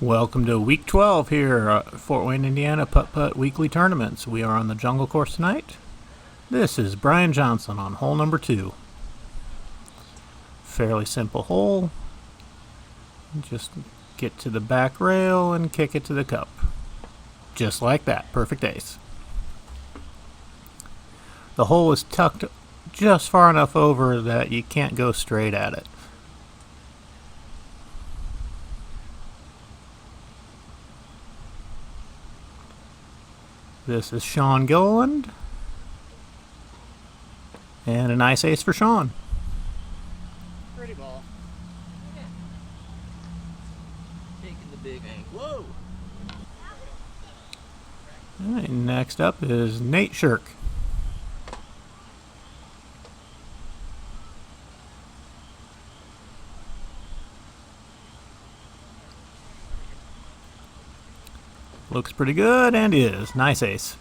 Welcome to week 12 here at Fort Wayne, Indiana Putt Putt weekly tournaments. We are on the jungle course tonight. This is Brian Johnson on hole number 2. Fairly simple hole. Just get to the back rail and kick it to the cup. Just like that. Perfect ace. The hole is tucked just far enough over that you can't go straight at it. This is Sean Gilliland. And a nice ace for Sean. Pretty ball. Yeah. Taking the big angle. Whoa! Alright, next up is Nate Shirk. Looks pretty good, and is. Nice ace.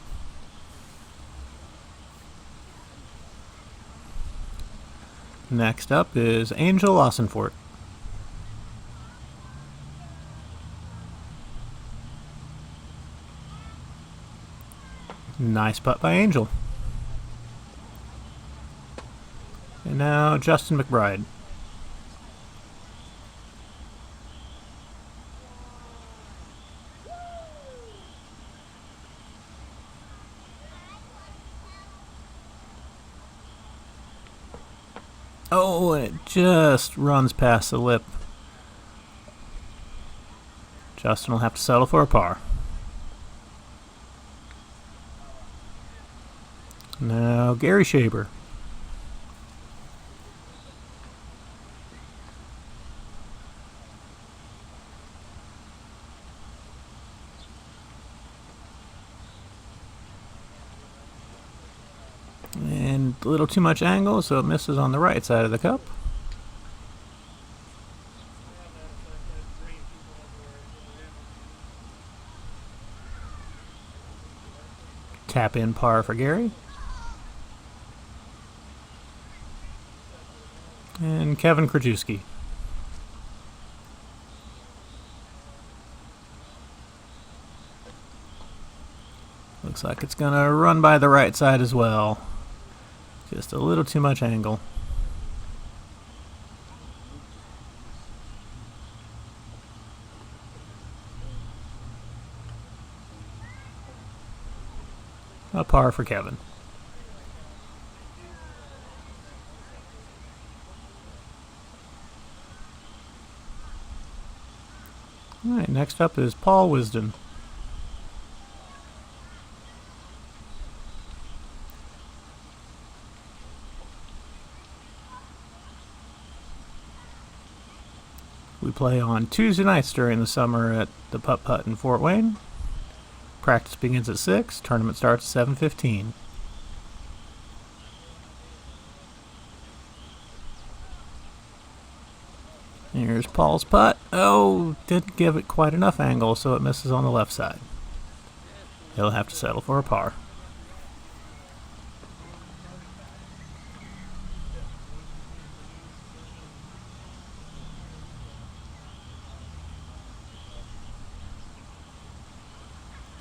Next up is Angel Lawsonfort. Nice putt by Angel. And now Justin McBride. Oh, and it just runs past the lip. Justin will have to settle for a par. Now Gary Shaber. And a little too much angle, so it misses on the right side of the cup. Tap in par for Gary. And Kevin Krajewski. Looks like it's going to run by the right side as well. Just a little too much angle. A par for Kevin. Alright, next up is Paul Wisdom. We play on Tuesday nights during the summer at the Putt Putt in Fort Wayne. Practice begins at 6, tournament starts at 7:15. Here's Paul's putt. Oh, didn't give it quite enough angle, so it misses on the left side. He'll have to settle for a par.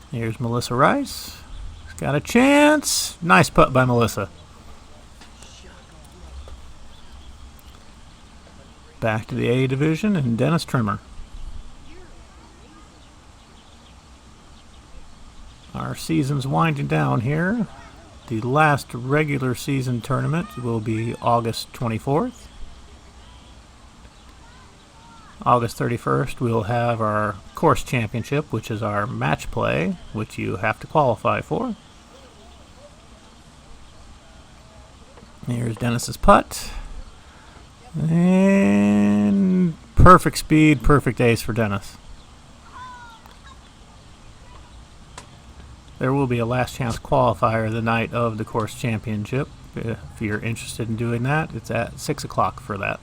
Here's Melissa Rice. She's got a chance. Nice putt by Melissa. Back to the A division and Dennis Trimmer. Our season's winding down here. The last regular season tournament will be August 24th. August 31st, we'll have our course championship, which is our match play, which you have to qualify for. Here's Dennis's putt. And perfect speed, perfect ace for Dennis. There will be a last chance qualifier the night of the course championship. If you're interested in doing that, it's at 6 o'clock for that.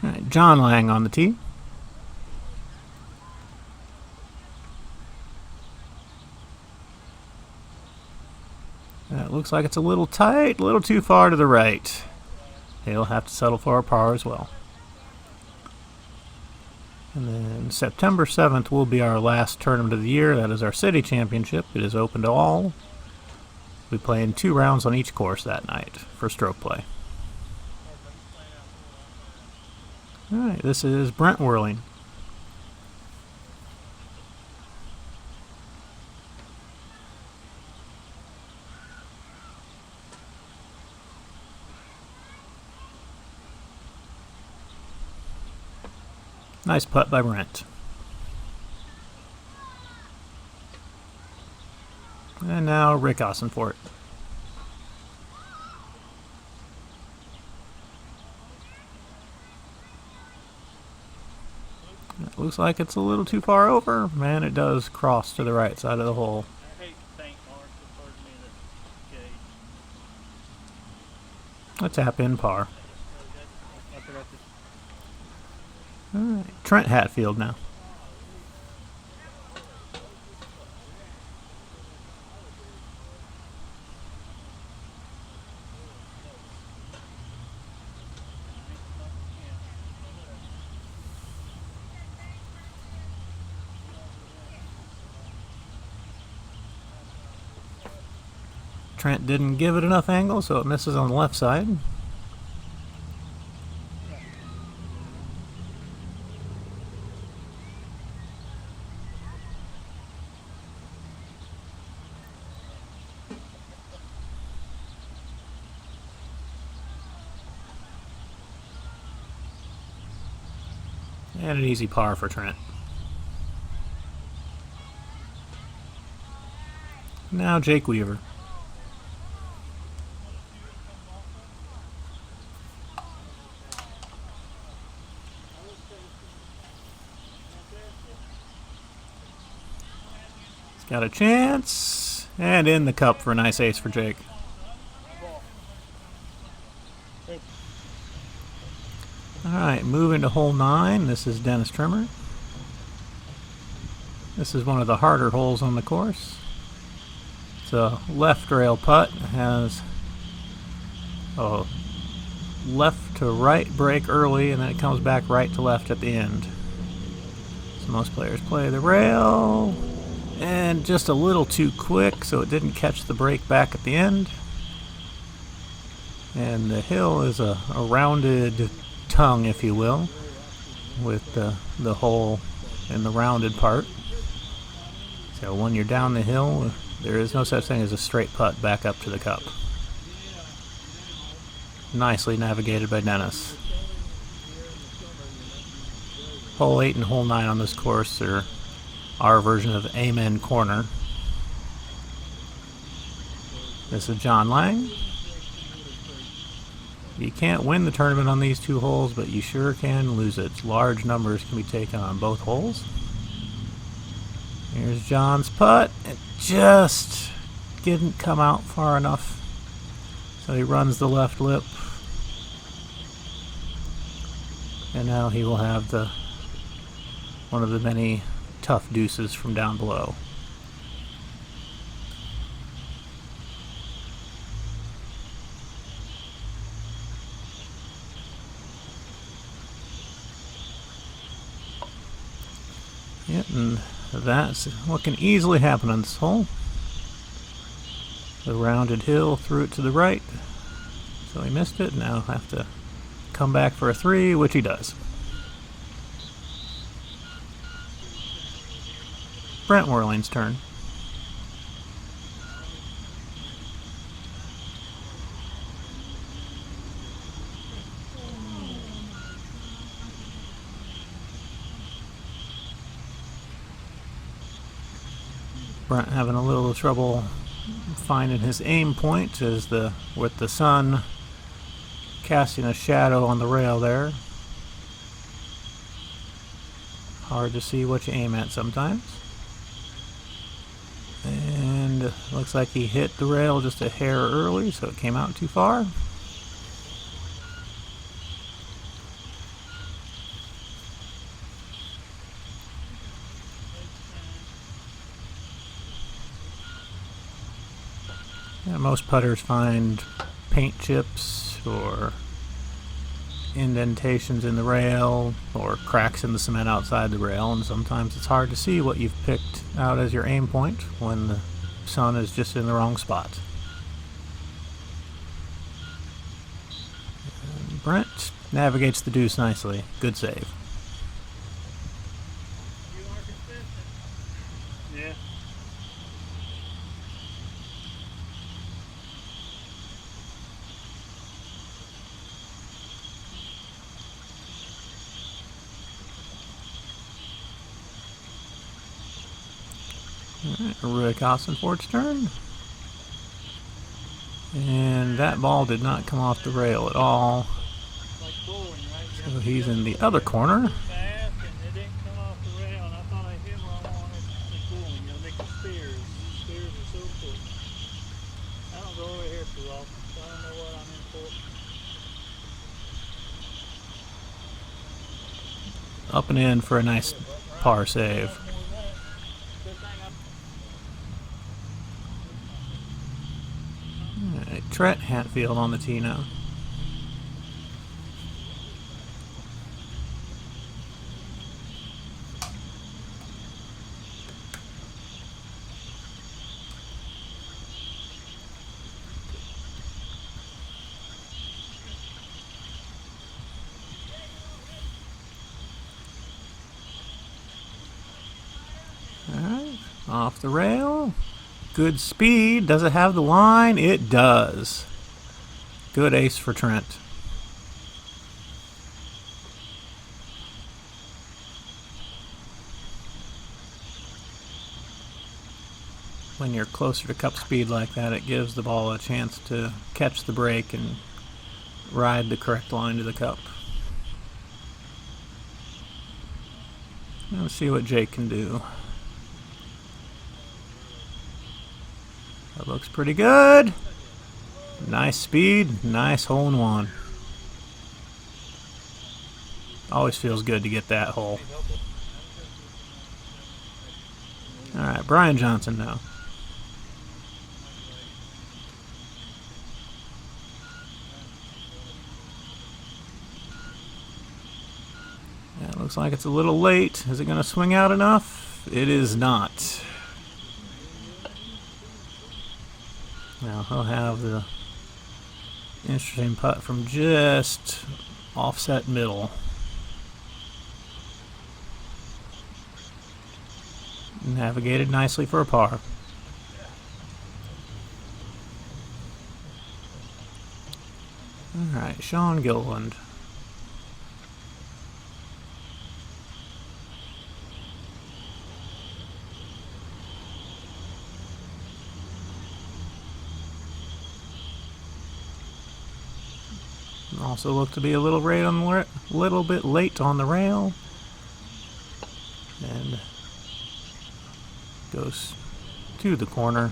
All right, John Lang on the tee. That looks like it's a little tight, a little too far to the right. He'll have to settle for a par as well. And then September 7th will be our last tournament of the year. That is our city championship. It is open to all. We play in 2 rounds on each course that night for stroke play. Alright, this is Brent whirling. Nice putt by Brent. And now Rick Ossenfort. It looks like it's a little too far over. Man, it does cross to the right side of the hole. A tap in par. Alright, Trent Hatfield now. Trent didn't give it enough angle, so it misses on the left side. And an easy par for Trent. Now Jake Weaver. He's got a chance. And in the cup for a nice ace for Jake. Alright, moving to hole 9. This is Dennis Trimmer. This is one of the harder holes on the course. It's a left rail putt. It has a left to right break early, and then it comes back right to left at the end. So most players play the rail, and just a little too quick, so it didn't catch the break back at the end. And the hill is a rounded tongue, if you will, with the hole in the rounded part. So when you're down the hill, there is no such thing as a straight putt back up to the cup. Nicely navigated by Dennis. Hole 8 and hole 9 on this course are our version of Amen Corner. This is John Lang. You can't win the tournament on these 2 holes, but you sure can lose it. Large numbers can be taken on both holes. Here's John's putt. It just didn't come out far enough. So he runs the left lip. And now he will have one of the many tough deuces from down below. Yep, and that's what can easily happen on this hole. The rounded hill threw it to the right, so he missed it. Now he'll have to come back for a 3, which he does. Brent Whirling's turn. Brent having a little trouble finding his aim point as with the sun casting a shadow on the rail there. Hard to see what you aim at sometimes. And looks like he hit the rail just a hair early, so it came out too far. Yeah, most putters find paint chips or indentations in the rail or cracks in the cement outside the rail, and sometimes it's hard to see what you've picked out as your aim point when the sun is just in the wrong spot. And Brent navigates the deuce nicely. Good save. You are consistent. Yeah. Alright, Rick Ossenfort's turn. And that ball did not come off the rail at all. Like bowling, right? So he's in the other corner. Fast and it didn't come off the rail, and I thought I hit where I wanted. Like bowling, you know, making spears. Spears are so cool. I don't go over here too often, so I don't know what I'm in for. Up and in for a nice par save. Alright, Trent Hatfield on the tee now. Alright, off the rail. Good speed. Does it have the line? It does. Good ace for Trent. When you're closer to cup speed like that, it gives the ball a chance to catch the break and ride the correct line to the cup. Let's see what Jake can do. That looks pretty good. Nice speed, nice hole in one. Always feels good to get that hole. Alright, Brian Johnson now. That looks like it's a little late. Is it going to swing out enough? It is not. Now he'll have the interesting putt from just offset middle. Navigated nicely for a par. Alright, Sean Gilliland. Also look to be a little little bit late on the rail, and goes to the corner.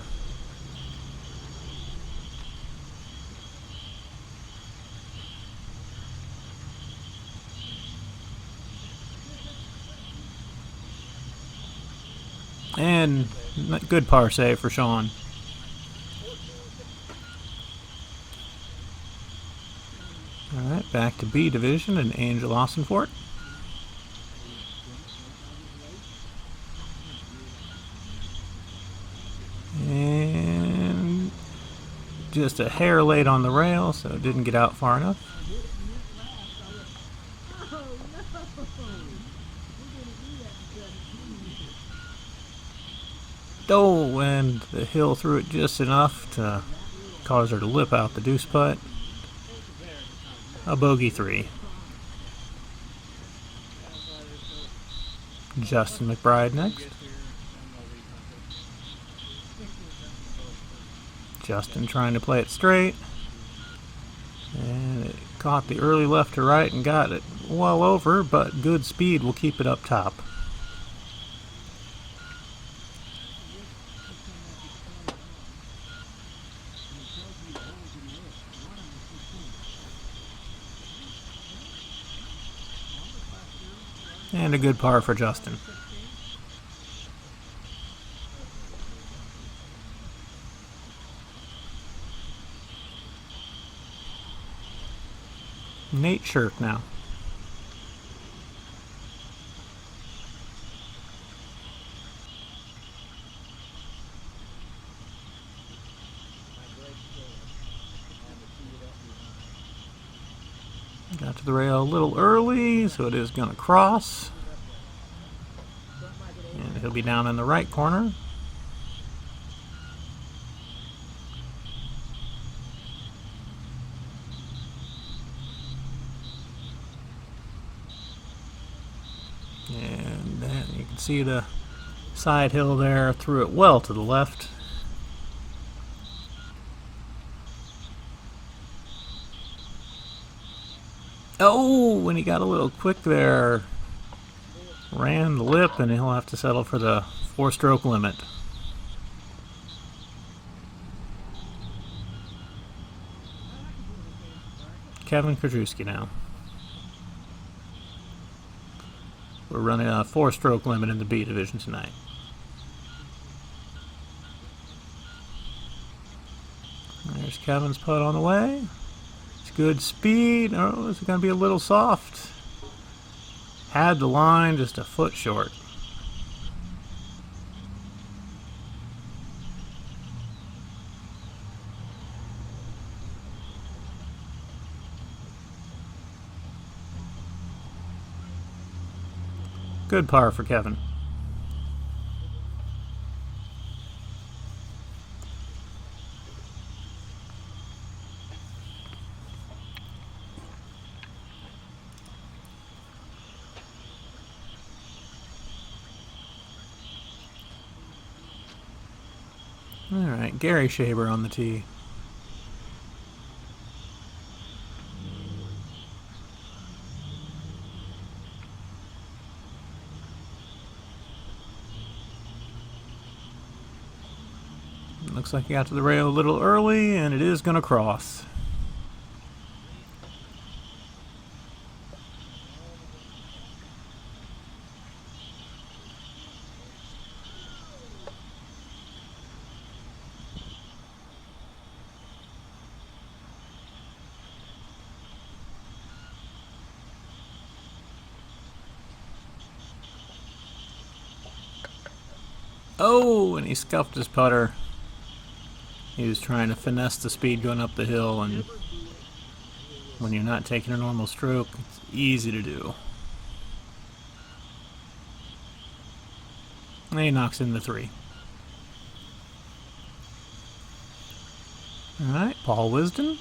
And good par save for Sean. Alright, back to B division and Angel Ossenfort. And just a hair late on the rail, so it didn't get out far enough. Oh, and the hill threw it just enough to cause her to lip out the deuce putt. A bogey 3. Justin McBride next. Justin trying to play it straight. And it caught the early left to right and got it well over, but good speed will keep it up top. And a good par for Justin. Nate Shirk now. Got to the rail a little early, so it is going to cross. And he'll be down in the right corner. And then you can see the side hill there, threw it well to the left. Oh, when he got a little quick there, ran the lip, and he'll have to settle for the 4-stroke limit. Kevin Krajewski now. We're running a 4-stroke limit in the B division tonight. There's Kevin's putt on the way. It's good speed. Oh, is it going to be a little soft? Had the line just a foot short. Good par for Kevin. All right, Gary Shaber on the tee. Looks like he got to the rail a little early, and it is going to cross. Oh, and he scuffed his putter. He was trying to finesse the speed going up the hill, and when you're not taking a normal stroke, it's easy to do. And he knocks in the 3. Alright, Paul Wisden.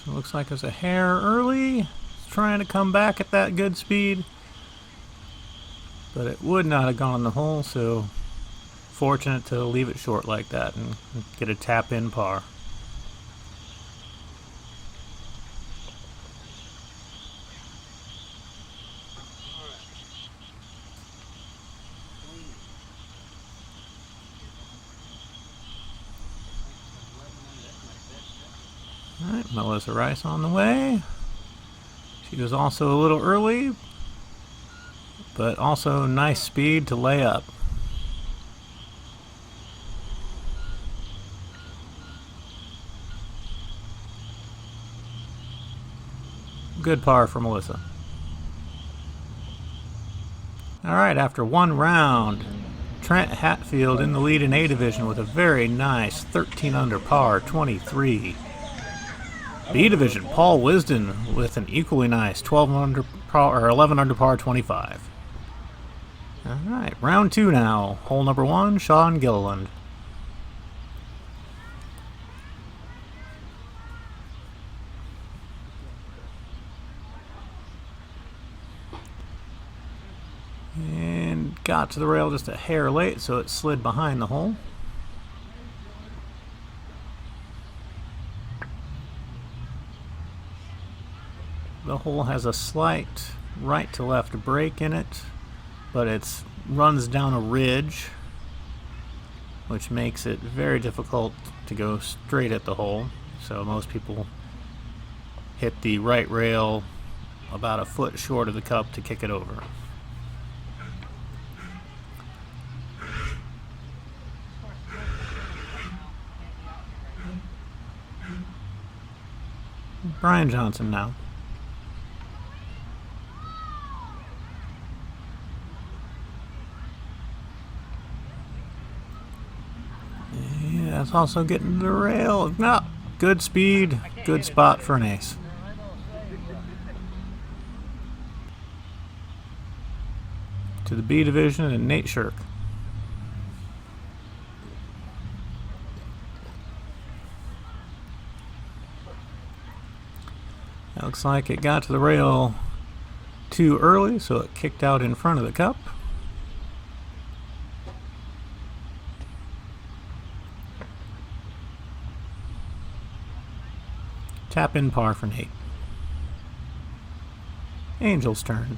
Looks like it's a hair early. It's trying to come back at that good speed, but it would not have gone in the hole, so fortunate to leave it short like that and get a tap in par. Alright, Melissa Rice on the way. She was also a little early, but also nice speed to lay up. Good par for Melissa. Alright, after one round, Trent Hatfield in the lead in A division with a very nice 13 under par 23. B division, Paul Wisden with an equally nice 12 under par or 11 under par 25. All right, round 2 now. Hole number 1, Sean Gilliland. And got to the rail just a hair late, so it slid behind the hole. The hole has a slight right to left break in it, but it runs down a ridge, which makes it very difficult to go straight at the hole. So most people hit the right rail about a foot short of the cup to kick it over. Brian Johnson now. Yeah, it's also getting to the rail. No, good speed, good spot for an ace. To the B division and Nate Shirk. That looks like it got to the rail too early, so it kicked out in front of the cup. Tap in par for Nate. Angel's turn.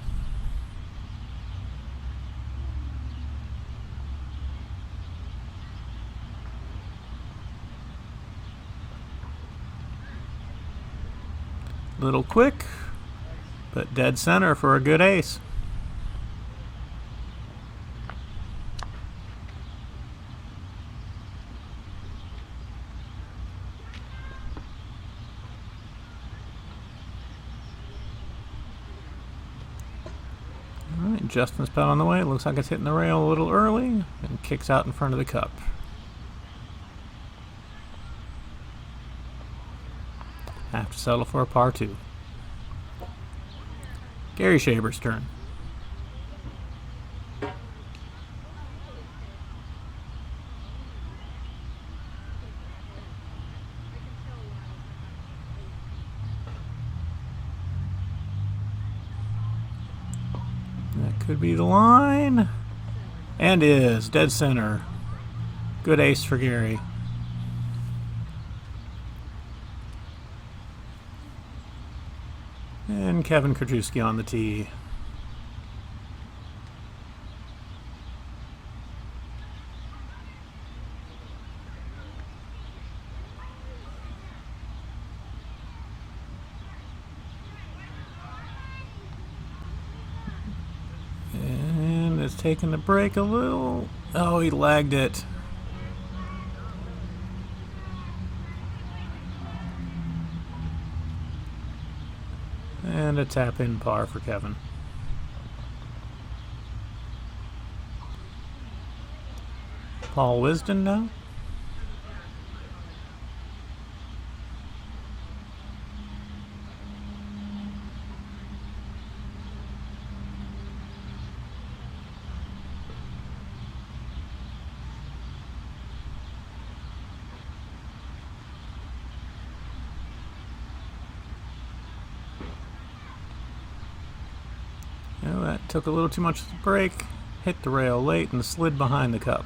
Little quick, but dead center for a good ace. Alright, Justin's putt on the way. Looks like it's hitting the rail a little early and kicks out in front of the cup. Have to settle for a par 2. Gary Shaber's turn. That could be the line. And is. Dead center. Good ace for Gary. And Kevin Krajewski on the tee. And it's taking the break a little. Oh, he lagged it. And a tap in par for Kevin. Paul Wisden now. Oh, that took a little too much break, hit the rail late and slid behind the cup.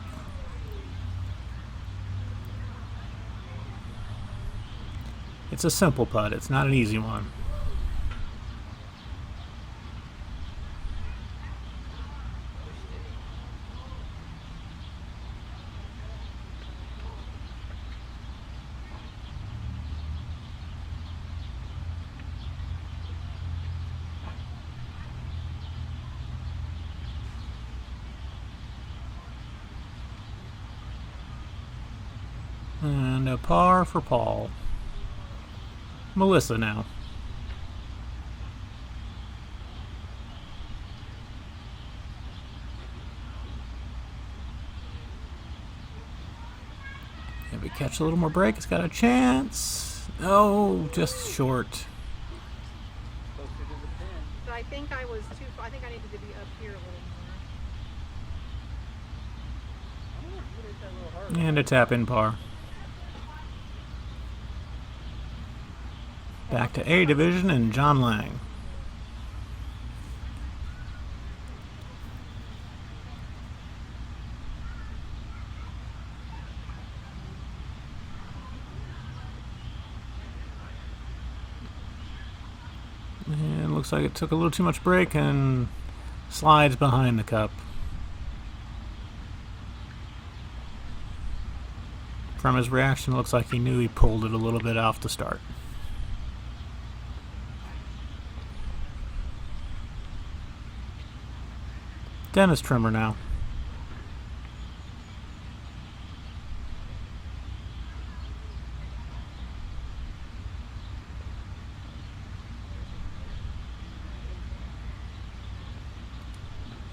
It's a simple putt, it's not an easy one. And a par for Paul. Melissa now. Maybe catch a little more break. It's got a chance. Oh, just short. Closer to the pin. So I think I was too. I think I needed to be up here a little more. Oh, you hit that little hard. And a tap in par. Back to A division and John Lang. And looks like it took a little too much break and slides behind the cup. From his reaction, looks like he knew he pulled it a little bit off the start. Dennis trimmer now.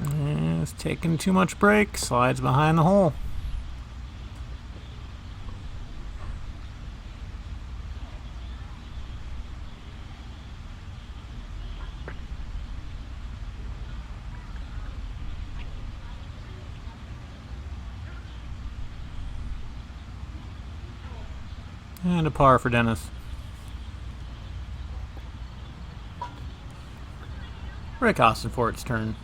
And it's taking too much break, slides behind the hole. And a par for Dennis. Rick Austinfort's turn.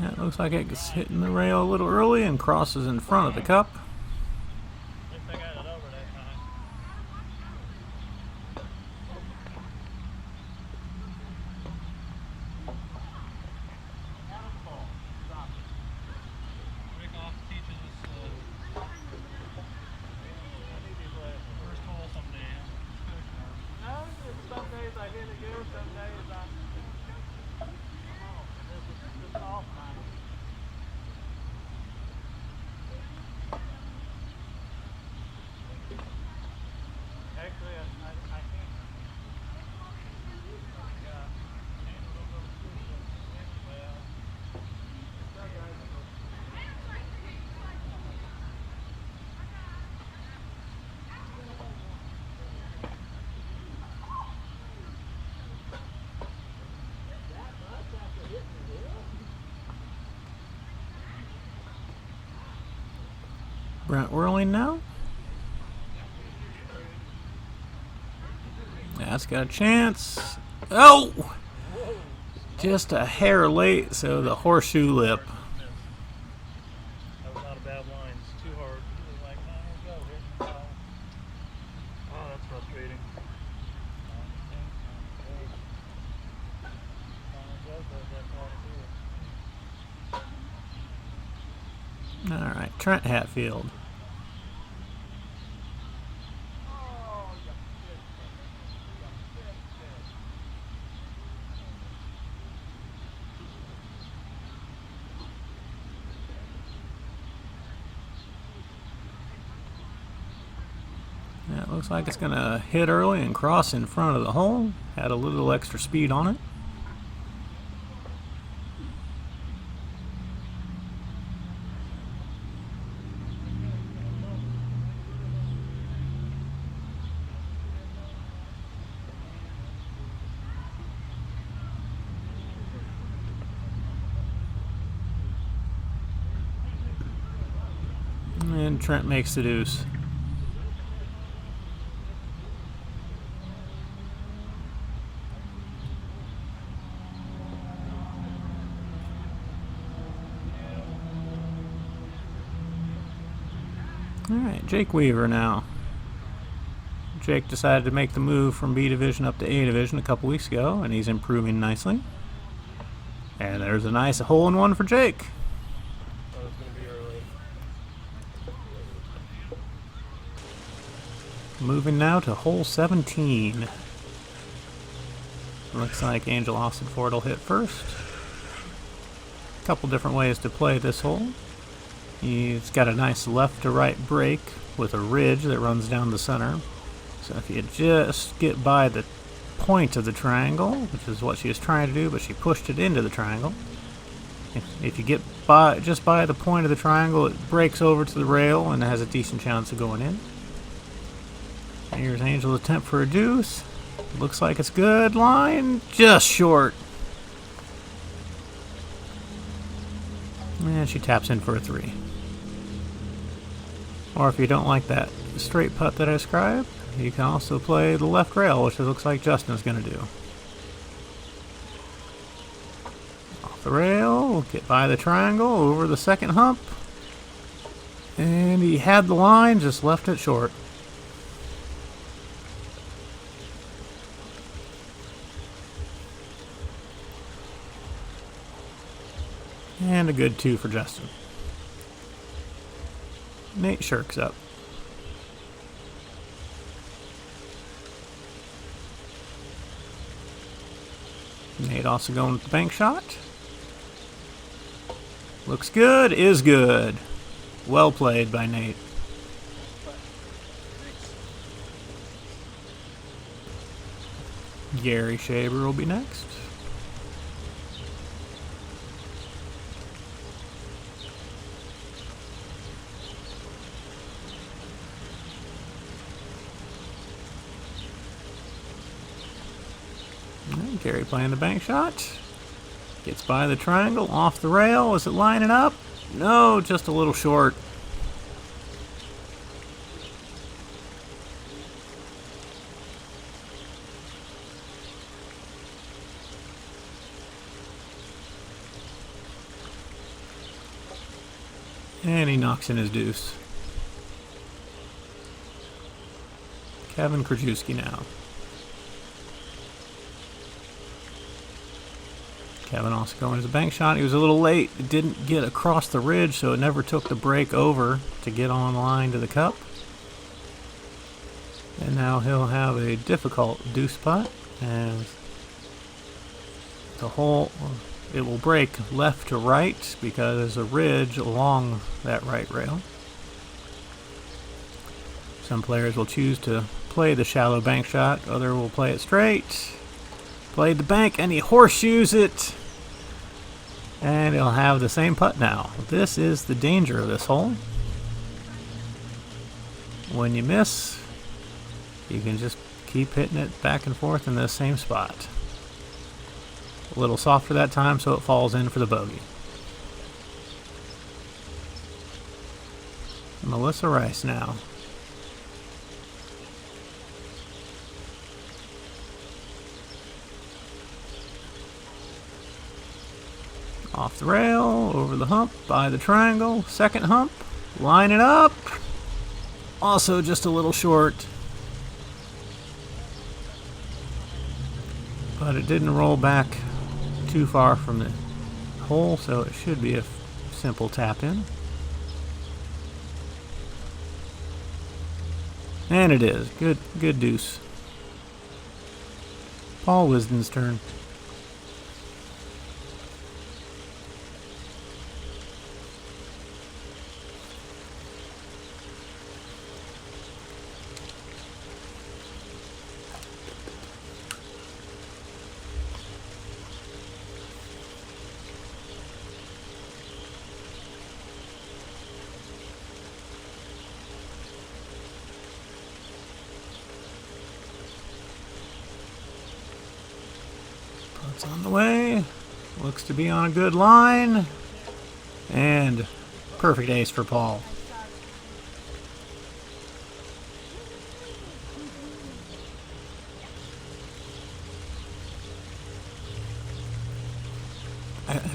Yeah, it looks like it's hitting the rail a little early and crosses in front of the cup. At least I got it over that time. Rick off teaches us I need to play first hole someday. No, some days I hit it good, some days I this is off time. Actually, I can't. Yeah. Brent whirling now. That's got a chance. Oh! Just a hair late, so the horseshoe lip. That was not a bad line. It's too hard. He was like, no, go, hit and foul. Oh, that's frustrating. Alright, Trent Hatfield. Yeah, it looks like it's going to hit early and cross in front of the hole. Had a little extra speed on it. And Trent makes the deuce. Alright, Jake Weaver now. Jake decided to make the move from B Division up to A Division a couple weeks ago, and he's improving nicely. And there's a nice hole-in-one for Jake. That was going to be early. Moving now to hole 17. Looks like Angel Austinfort will hit first. A couple different ways to play this hole. He's got a nice left to right break with a ridge that runs down the center. So if you just get by the point of the triangle, which is what she was trying to do, but she pushed it into the triangle. If you get by just by the point of the triangle, it breaks over to the rail and has a decent chance of going in. Here's Angel's attempt for a deuce. Looks like it's good. Line just short. And she taps in for a 3. Or if you don't like that straight putt that I described, you can also play the left rail, which it looks like Justin's going to do. Off the rail, get by the triangle, over the second hump. And he had the line, just left it short. And a good 2 for Justin. Nate shirks up. Nate also going with the bank shot. Looks good, is good. Well played by Nate. Gary Shaver will be next. And Gary playing the bank shot. Gets by the triangle, off the rail. Is it lining up? No, just a little short. And he knocks in his deuce. Kevin Krajewski now. Kevin also going as a bank shot. He was a little late. It didn't get across the ridge, so it never took the break over to get on line to the cup. And now he'll have a difficult deuce putt as the hole, it will break left to right because there's a ridge along that right rail. Some players will choose to play the shallow bank shot, other will play it straight. Played the bank and he horseshoes it. And he'll have the same putt now. This is the danger of this hole. When you miss, you can just keep hitting it back and forth in the same spot. A little softer that time so it falls in for the bogey. Melissa Rice now. Off the rail, over the hump, by the triangle, second hump, line it up. Also just a little short. But it didn't roll back too far from the hole, so it should be a simple tap in. And it is. Good deuce. Paul Wisden's turn. Putt's on the way. Looks to be on a good line. And perfect ace for Paul.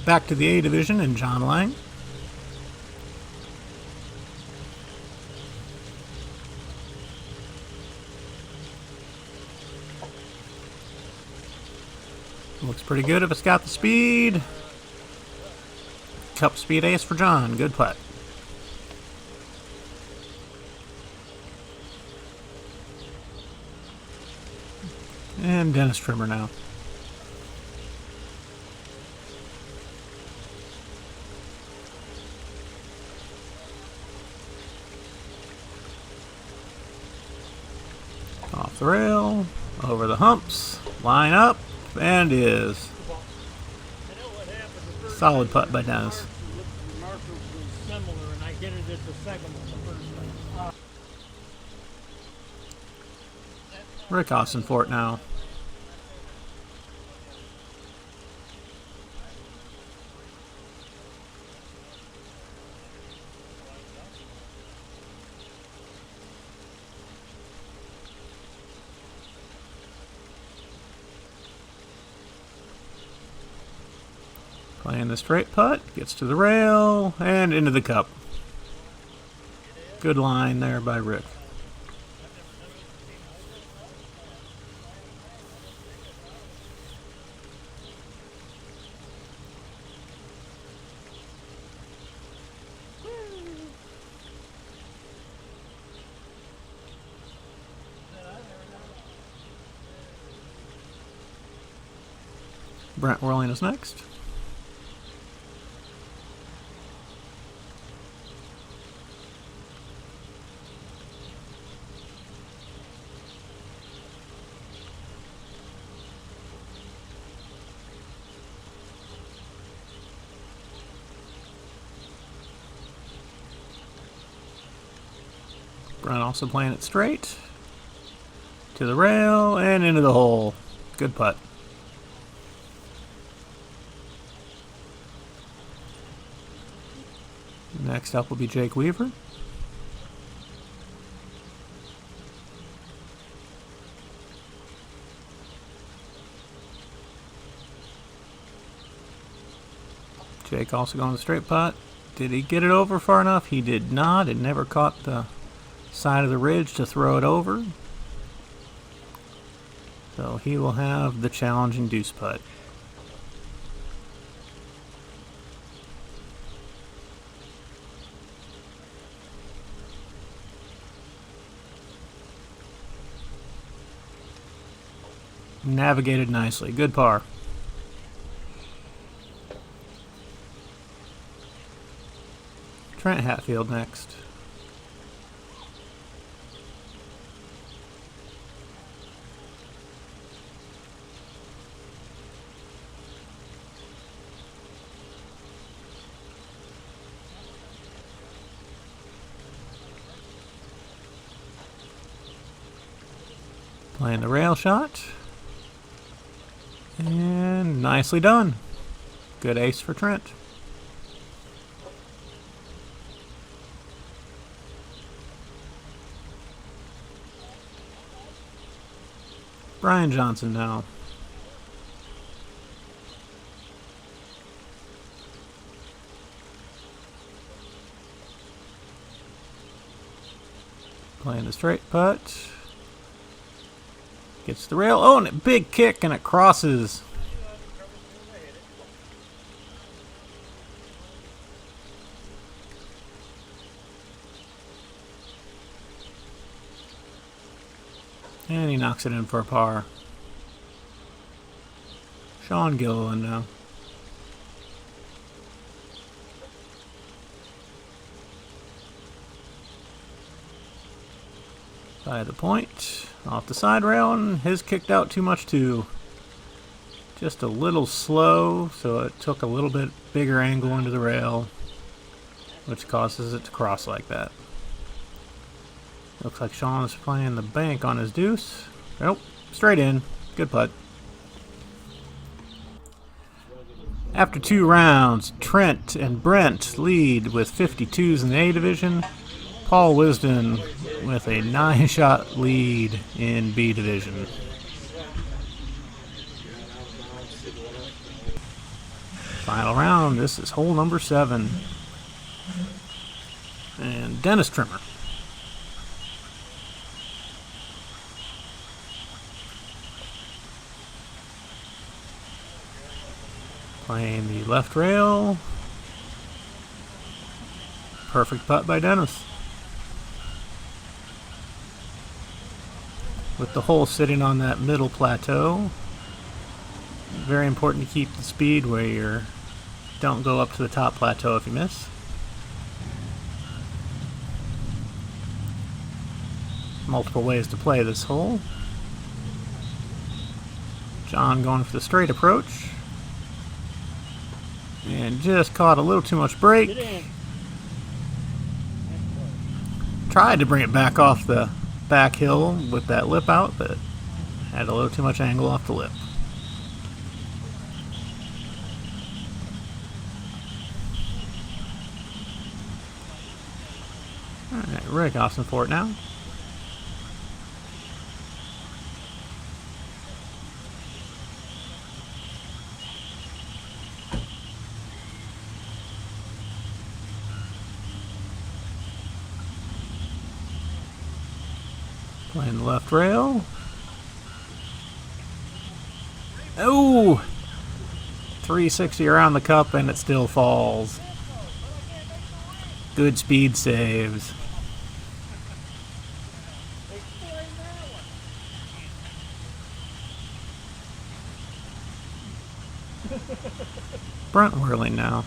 Back to the A division and John Lang. Looks pretty good if it's got the speed. Cup speed ace for John. Good putt. And Dennis Trimmer now. Off the rail, over the humps, line up, and is. Solid putt by Dennis. The markers were similar, and I hit it at the second one the first time. Rick Austinfort now. Playing the straight putt, gets to the rail, and into the cup. Good line there by Rick. Brent Whirling is next. Brent also playing it straight. To the rail and into the hole. Good putt. Next up will be Jake Weaver. Jake also going the straight putt. Did he get it over far enough? He did not. It never caught the side of the ridge to throw it over. So he will have the challenging deuce putt. Navigated nicely. Good par. Trent Hatfield next. Playing the rail shot. And nicely done. Good ace for Trent. Brian Johnson now. Playing the straight putt. Gets the rail. Oh, and a big kick, and it crosses. And he knocks it in for a par. Sean Gilliland now. By the point. Off the side rail, and his kicked out too much too. Just a little slow, so it took a little bit bigger angle into the rail, which causes it to cross like that. Looks like Sean is playing the bank on his deuce. Nope, straight in. Good putt. After 2 rounds, Trent and Brent lead with 52s in the A division. Paul Wisden with a 9-shot lead in B division. Final round, this is hole number 7. And Dennis Trimmer. Playing the left rail. Perfect putt by Dennis. With the hole sitting on that middle plateau, very important to keep the speed where you don't go up to the top plateau if you miss. Multiple ways to play this hole. John going for the straight approach. And just caught a little too much break. Tried to bring it back off the back hill with that lip out, but had a little too much angle off the lip. Alright, Rick Austin for it now. Playing the left rail. Oh! 360 around the cup and it still falls. Good speed saves. Front whirling now.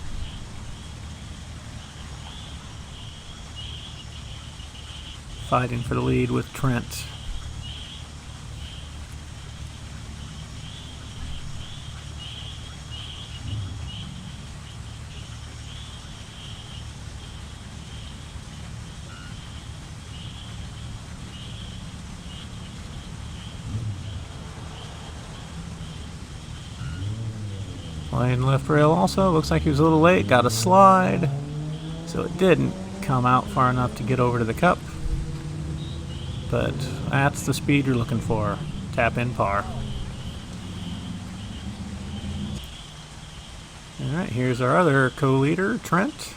Fighting for the lead with Trent. Playing left rail also. Looks like he was a little late. Got a slide. So it didn't come out far enough to get over to the cup. But that's the speed you're looking for. Tap in par. Alright, here's our other co-leader, Trent.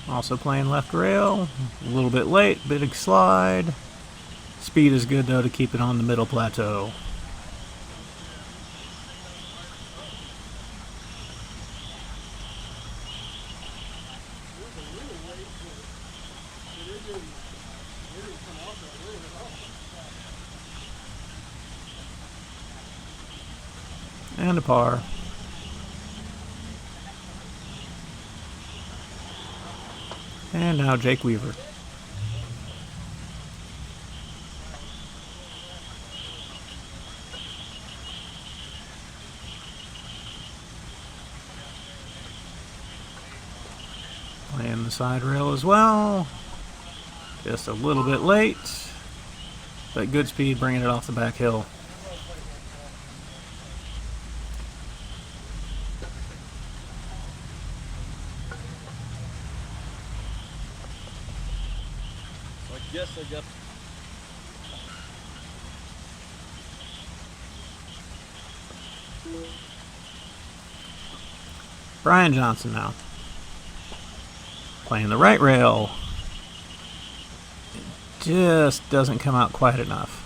Also playing left rail. A little bit late, big slide. Speed is good though to keep it on the middle plateau. And a par. And now Jake Weaver. Playing the side rail as well. Just a little bit late, but good speed bringing it off the back hill. Yes, I got. Brian Johnson now. Playing the right rail. It just doesn't come out quite enough.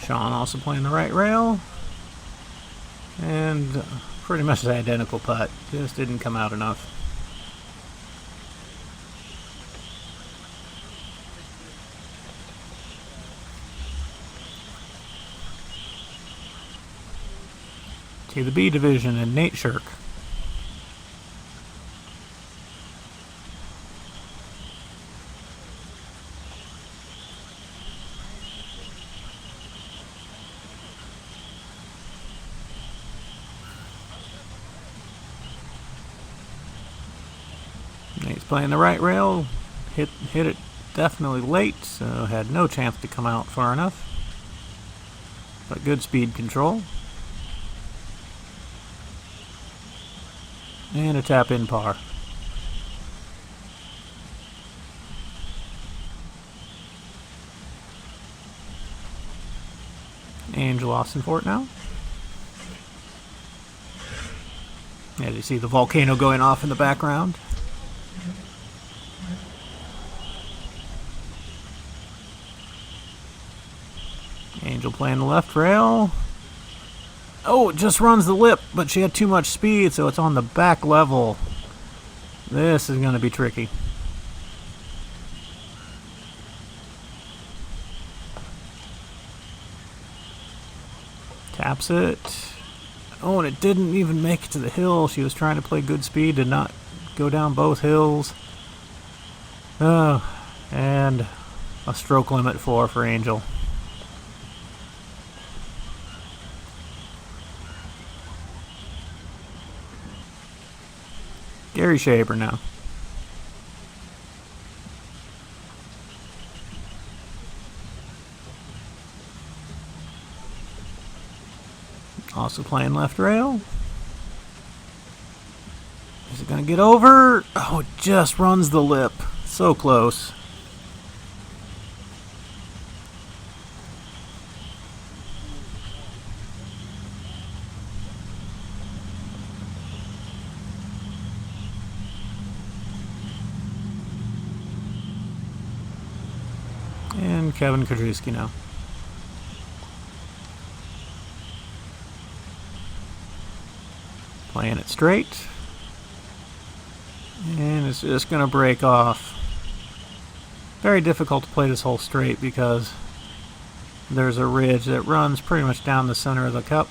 Sean also playing the right rail. And pretty much the identical putt. Just didn't come out enough. To the B division and Nate Shirk. Nate's playing the right rail. Hit it definitely late, so had no chance to come out far enough. But good speed control. And a tap in par. Angel Austin Fort now. As you see the volcano going off in the background. Angel playing the left rail. Oh, it just runs the lip, but she had too much speed, so it's on the back level. This is going to be tricky. Taps it. Oh, and it didn't even make it to the hill. She was trying to play good speed, did not go down both hills. Oh, and a stroke limit for Angel. Gary Shaber now. Also playing left rail. Is it going to get over? Oh, it just runs the lip. So close. And Kevin Kudrewski now. Playing it straight. And it's just going to break off. Very difficult to play this hole straight because there's a ridge that runs pretty much down the center of the cup.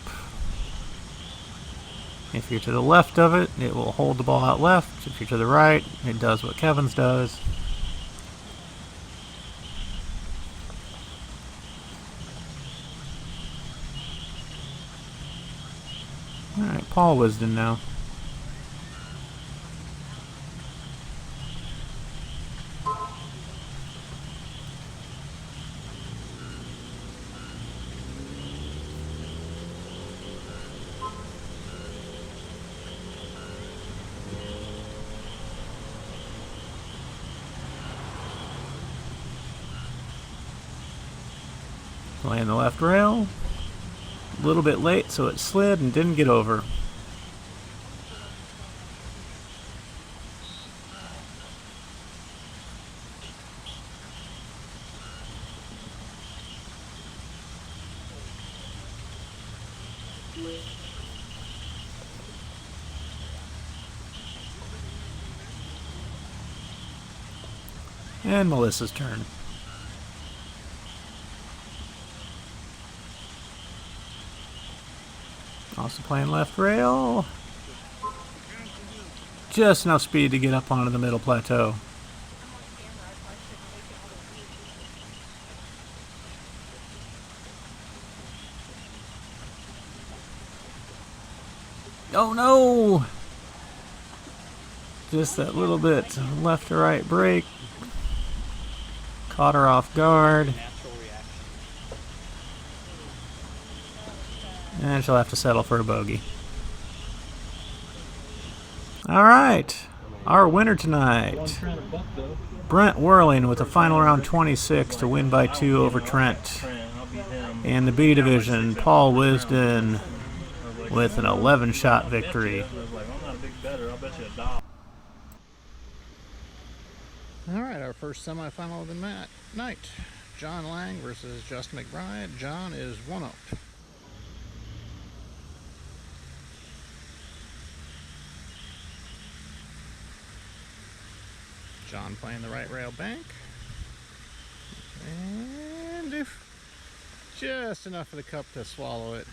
If you're to the left of it, it will hold the ball out left. If you're to the right, it does what Kevin's does. Alright, Paul Wisden now. Playing the left rail. A little bit late, so it slid and didn't get over. And Melissa's turn. Also playing left rail. Just enough speed to get up onto the middle plateau. Oh no! Just that little bit left to right break. Caught her off guard. And she'll have to settle for a bogey. Alright, our winner tonight. Brent Whirling with a final round 26 to win by 2 over Trent. In the B division, Paul Wisden with an 11-shot victory. Alright, our first semifinal of the night. John Lang versus Justin McBride. John is 1-up. John playing the right rail bank. And just enough of the cup to swallow it.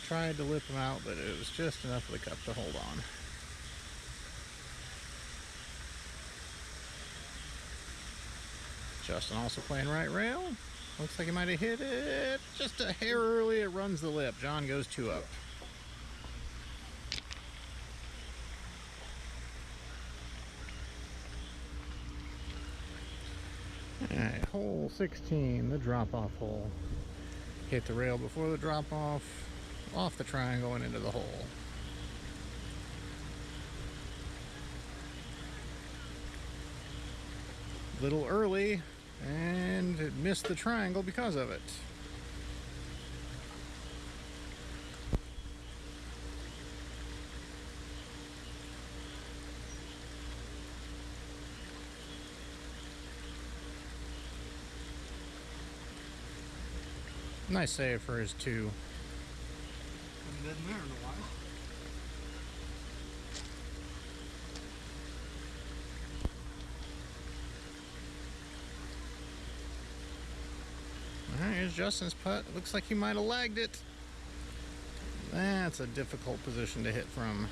Tried to lip him out, but it was just enough of the cup to hold on. Justin also playing right rail. Looks like he might have hit it just a hair early. It runs the lip. John goes 2-up. Alright, hole 16, the drop-off hole. Hit the rail before the drop-off, off the triangle and into the hole. Little early, and it missed the triangle because of it. Nice save for his 2. Doesn't matter why. Alright, here's Justin's putt. Looks like he might have lagged it. That's a difficult position to hit from.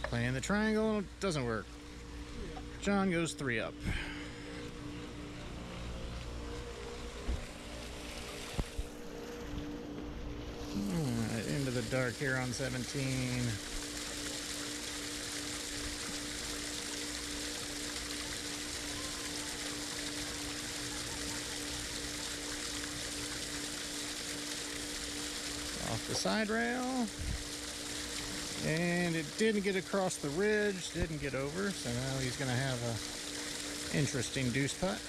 Playing the triangle, doesn't work. John goes 3-up. Into the dark here on 17. Off the side rail. And it didn't get across the ridge, didn't get over, so now he's going to have a interesting deuce putt.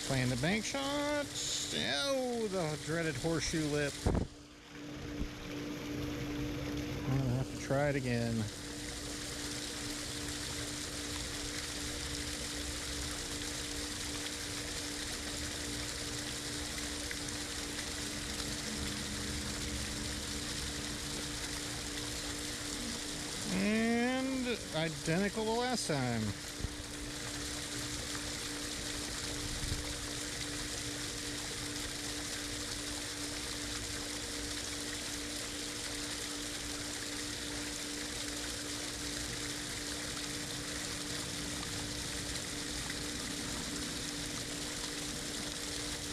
Playing the bank shot. Oh, the dreaded horseshoe lip. I'll have to try it again. And identical to last time.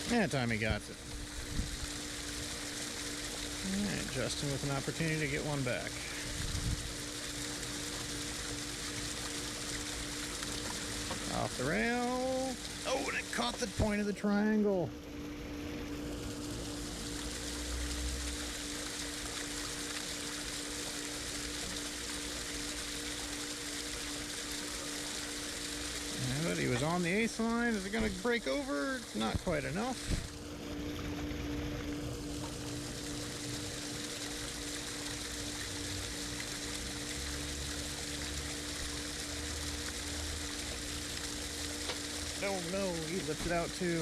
That time he got it. Alright, Justin with an opportunity to get one back. Off the rail. Oh, and it caught the point of the triangle. But he was on the ace line. Is it going to break over? Not quite enough. Oh no, he lifted out too.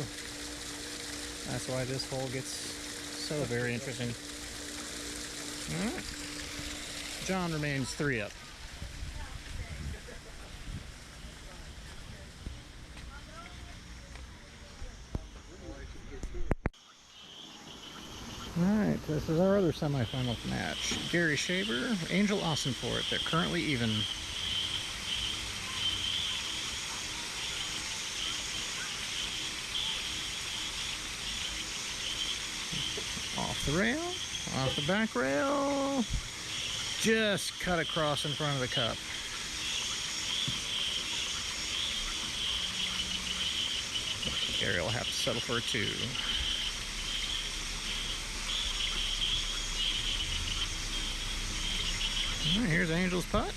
That's why this hole gets so very interesting. All right. John remains 3 up. Alright, this is our other semifinal match. Gary Shaver, Angel Austinfort. They're currently even. Off the rail, off the back rail. Just cut across in front of the cup. Gary will have to settle for a 2. Here's Angel's putt.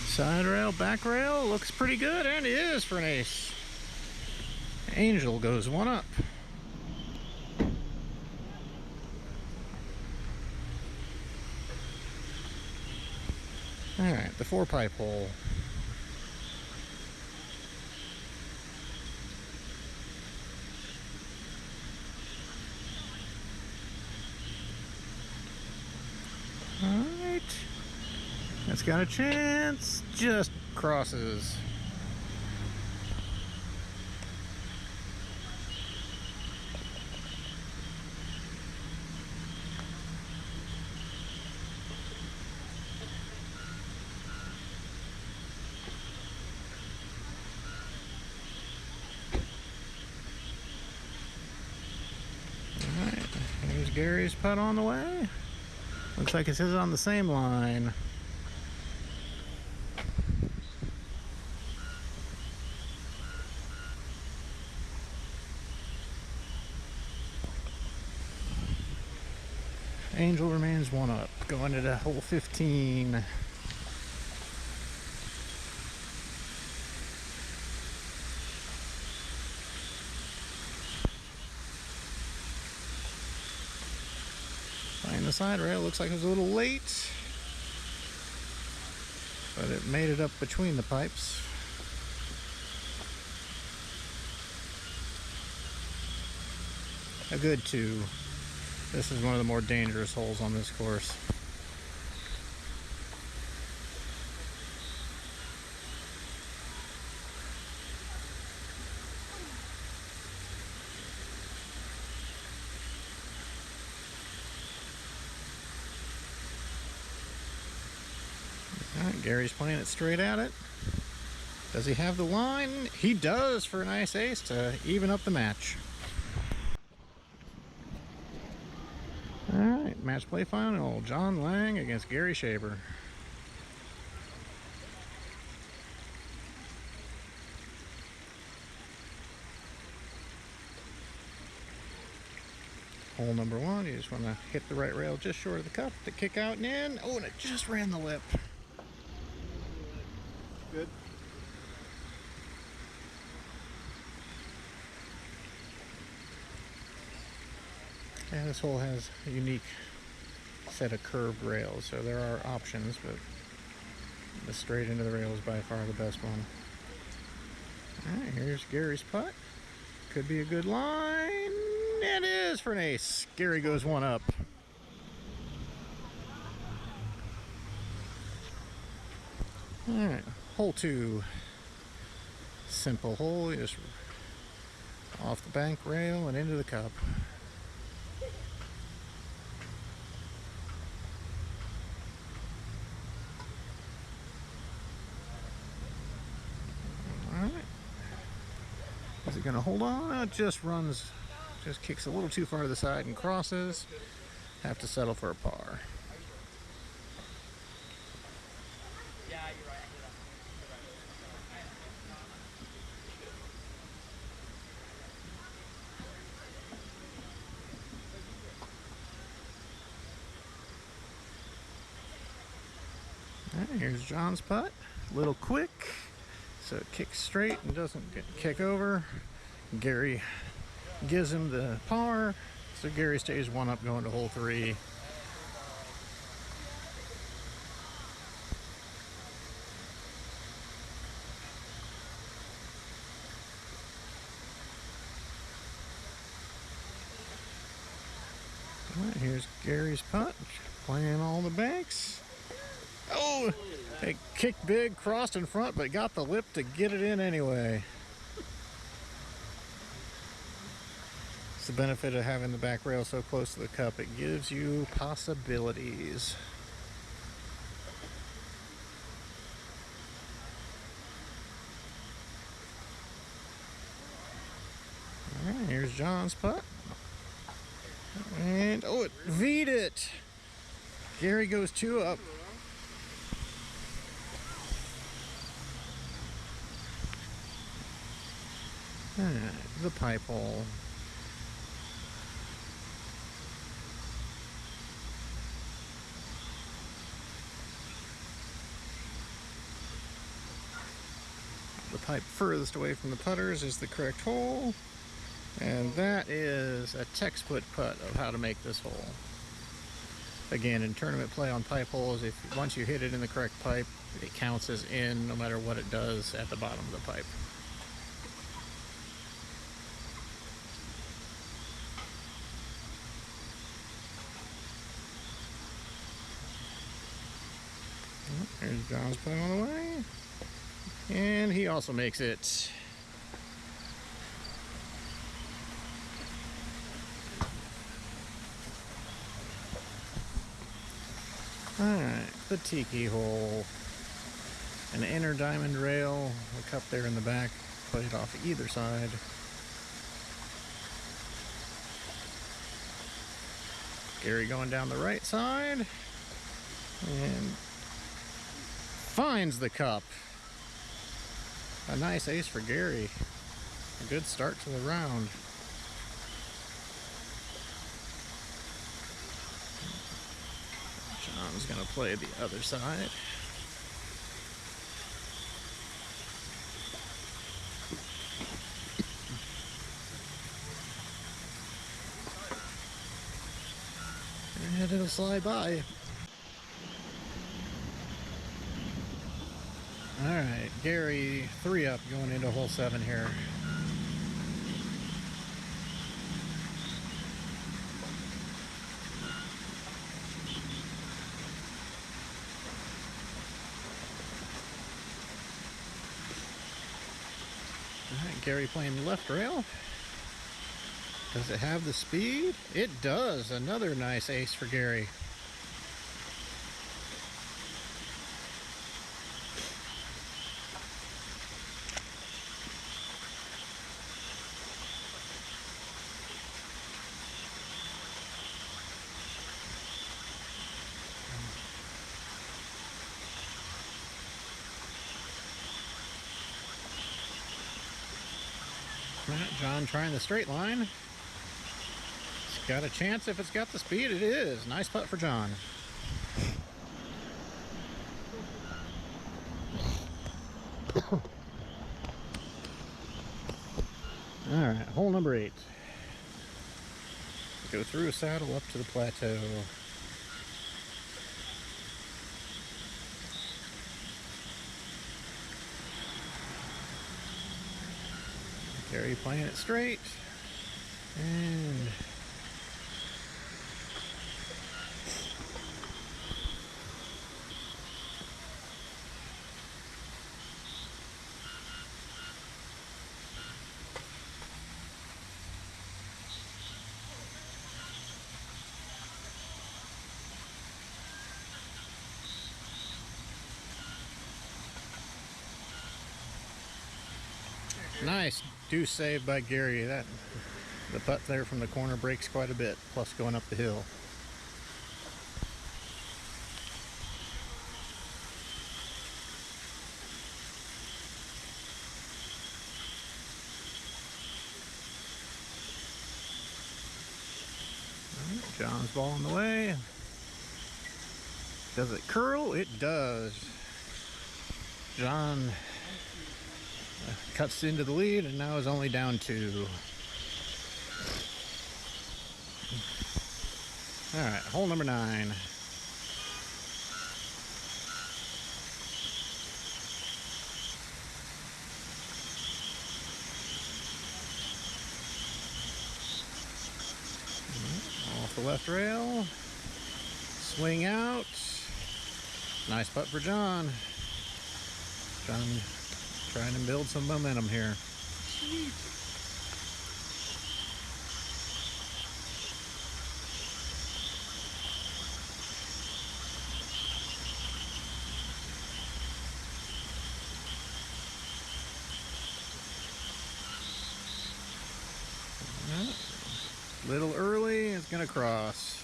Side rail, back rail, looks pretty good, and it is for an ace. Angel goes 1 up. Alright, the 4-pipe hole. Alright. That's got a chance. Just crosses. Alright, here's Gary's putt on the way. Looks like it says on the same line. Angel remains 1 up, going into hole 15. Playing the side rail, looks like it was a little late, but it made it up between the pipes. A good 2. This is one of the more dangerous holes on this course. Alright, Gary's playing it straight at it. Does he have the line? He does for a nice ace to even up the match. Alright, match play final. John Lang against Gary Shaver. Hole number 1, you just want to hit the right rail just short of the cup to kick out and in. Oh, and it just ran the lip. Good. And this hole has a unique set of curved rails, so there are options, but the straight into the rail is by far the best one. Alright, here's Gary's putt. Could be a good line. It is for an ace. Gary goes one up. Alright, hole 2. Simple hole, just off the bank rail and into the cup. Alright. Is it going to hold on? It just runs, just kicks a little too far to the side and crosses. Have to settle for a par. Yeah, you're right. Alright, here's John's putt. A little quick, so it kicks straight and doesn't kick over. Gary gives him the par, so Gary stays one up going to hole 3. Alright, here's Gary's putt, playing all the banks. Oh, it kicked big, crossed in front, but got the lip to get it in anyway. It's the benefit of having the back rail so close to the cup. It gives you possibilities. All right, here's John's putt. And, oh, it V'd it. Gary goes 2 up. The pipe hole. The pipe furthest away from the putters is the correct hole, and that is a textbook putt of how to make this hole. Again, in tournament play on pipe holes, if once you hit it in the correct pipe, it counts as in no matter what it does at the bottom of the pipe. There's John's putt on the way. And he also makes it. Alright, the tiki hole. An inner diamond rail, a cup there in the back, played off either side. Gary going down the right side. And finds the cup. A nice ace for Gary. A good start to the round. John's gonna play the other side. And it'll slide by. Alright, Gary 3 up going into hole 7 here. Alright, Gary playing the left rail. Does it have the speed? It does. Another nice ace for Gary. John trying the straight line. It's got a chance if it's got the speed. It is. Nice putt for John. All right, hole number 8. Go through a saddle up to the plateau. Gary playing it straight. And nice deuce save by Gary. That the putt there from the corner breaks quite a bit, plus going up the hill. John's ball on the way. Does it curl? It does. John cuts into the lead and now is only down 2. All right, hole number 9. Off the left rail. Swing out. Nice putt for John. John trying to build some momentum here. Little early, it's gonna cross.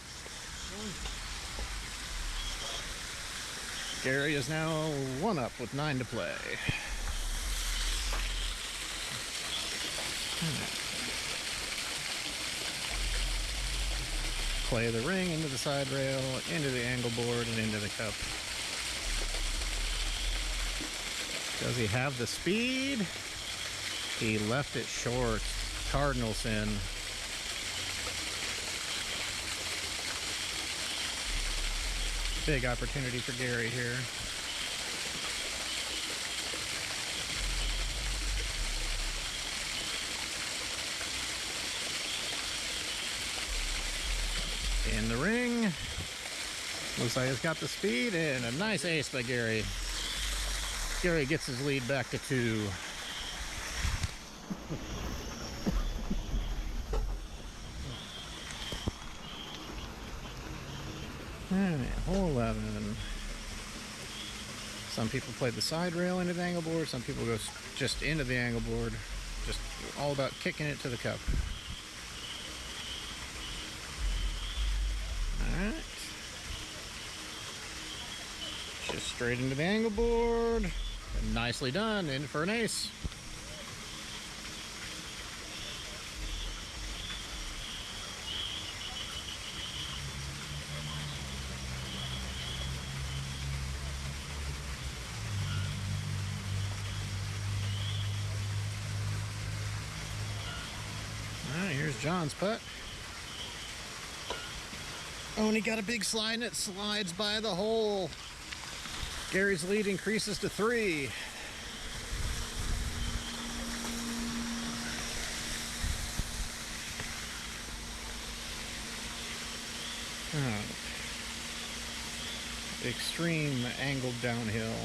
Gary is now 1 up with 9 to play. Play the ring into the side rail, into the angle board, and into the cup. Does he have the speed? He left it short. Cardinal sin. Big opportunity for Gary here. In the ring. Looks like he's got the speed, and a nice ace by Gary. Gary gets his lead back to 2. Alright, hole 11. Some people play the side rail into the angle board, some people go just into the angle board. Just all about kicking it to the cup. Alright. Just straight into the angle board. And nicely done, in for an ace. Alright, here's John's putt. Oh, and he got a big slide and it slides by the hole. Gary's lead increases to 3. Oh. Extreme angled downhill.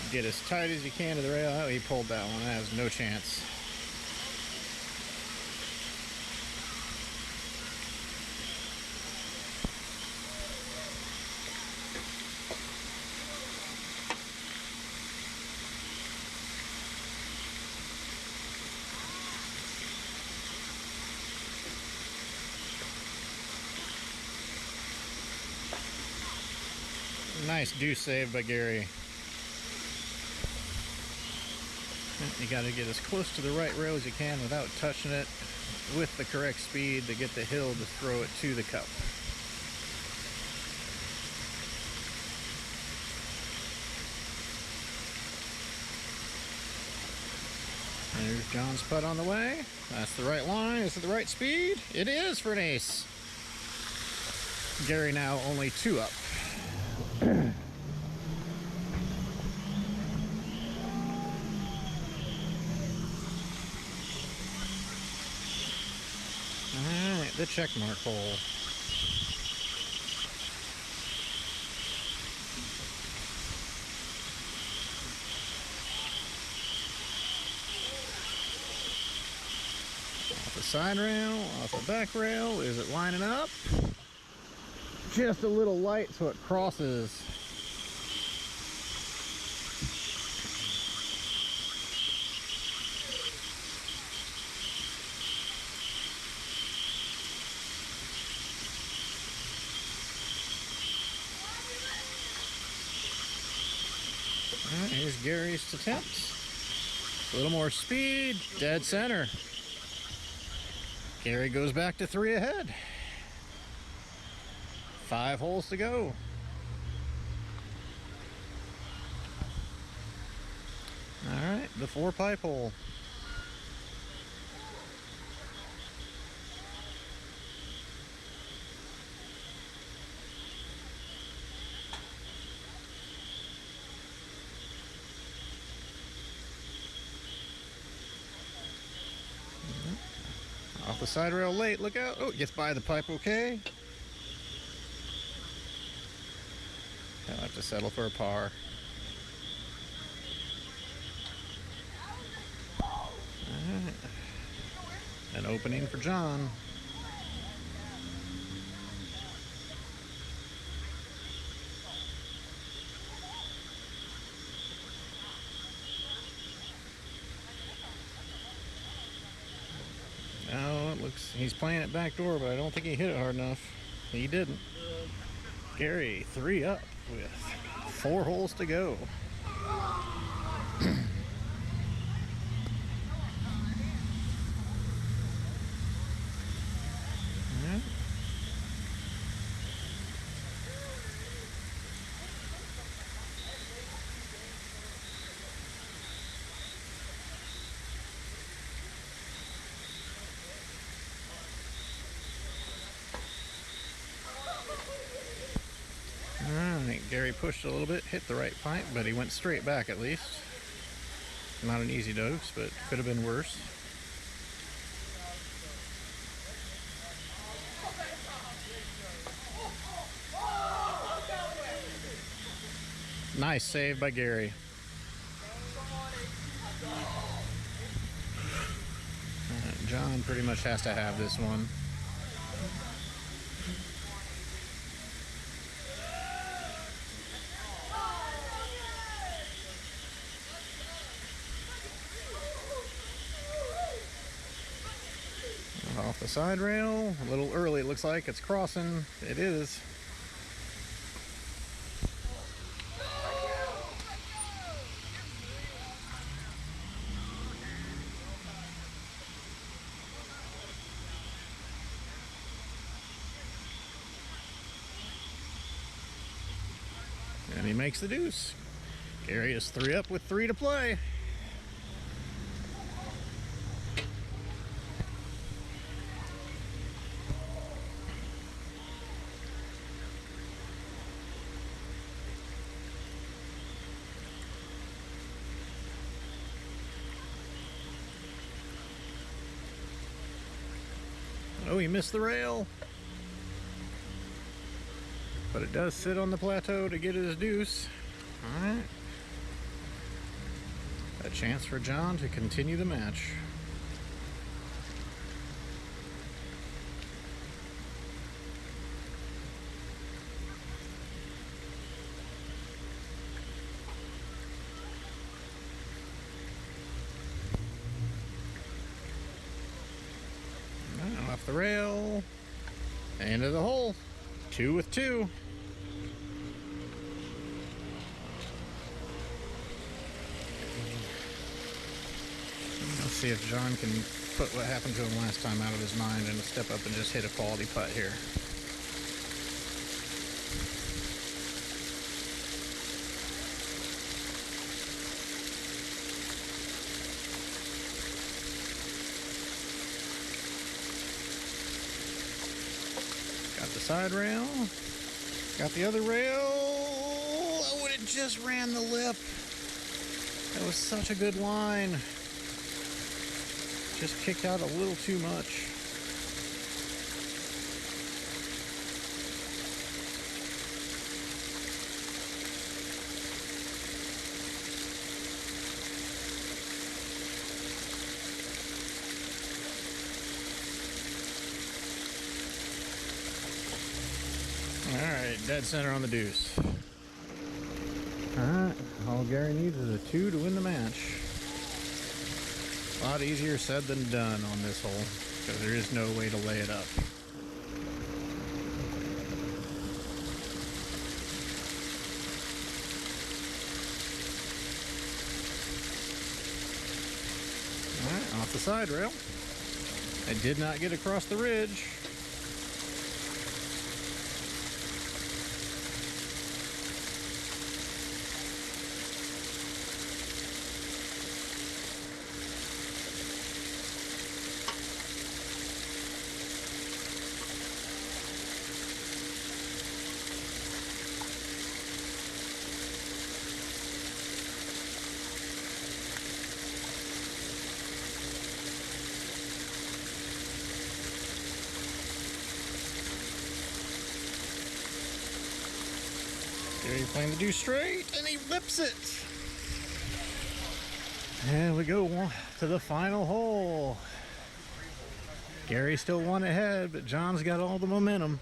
Get as tight as you can to the rail. Oh, he pulled that one. That has no chance. Nice deuce save by Gary. You got to get as close to the right rail as you can without touching it, with the correct speed to get the hill to throw it to the cup. Here's John's putt on the way. That's the right line. Is it the right speed? It is for an ace. Gary now only 2 up. Alright, the check mark hole. Off the side rail, off the back rail. Is it lining up? Just a little light so it crosses. Alright, here's Gary's attempt. A little more speed, dead center. Gary goes back to 3 ahead. 5 holes to go. Alright, the 4-pipe hole. Off the side rail late, look out. Oh, gets by the pipe okay. I'll have to settle for a par. Alright. An opening for John. No, it looks he's playing it backdoor, but I don't think he hit it hard enough. He didn't. Gary 3 up with 4 holes to go. Alright, Gary pushed a little bit, hit the right pipe, but he went straight back at least. Not an easy dose, but could have been worse. Nice save by Gary. John pretty much has to have this one. Off the side rail, a little early it looks like. It's crossing. It is. And he makes the deuce. Gary is 3 up with 3 to play. Oh, he missed the rail. But it does sit on the plateau to get his deuce. Alright. A chance for John to continue the match. Off the rail. Into the hole. 2 with 2. Let's see if John can put what happened to him last time out of his mind and step up and just hit a quality putt here. Got the side rail. Got the other rail. Oh, and it just ran the lip. That was such a good line. Just kicked out a little too much. Alright, dead center on the deuce. Alright, all Gary needs is a 2 to win the match. A lot easier said than done on this hole, because there is no way to lay it up. Alright, off the side rail. It did not get across the ridge. Gary playing the deuce straight, and he whips it. And we go to the final hole. Gary still one ahead, but John's got all the momentum.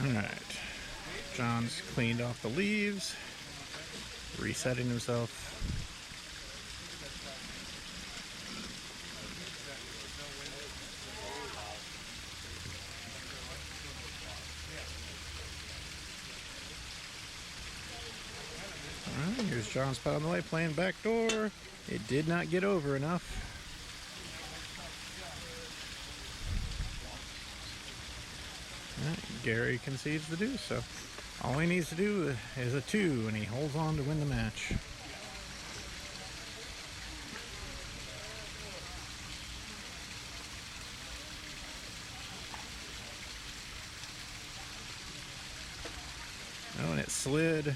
Alright, John's cleaned off the leaves, resetting himself. Alright, here's John's putt on the way, playing back door. It did not get over enough. Gary concedes the deuce, so all he needs to do is a 2, and he holds on to win the match. Oh, and it slid.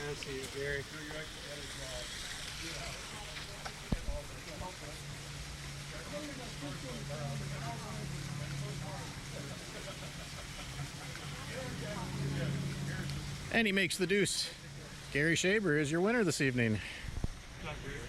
I see you, Gary. And he makes the deuce. Gary Shaber is your winner this evening. Not Gary.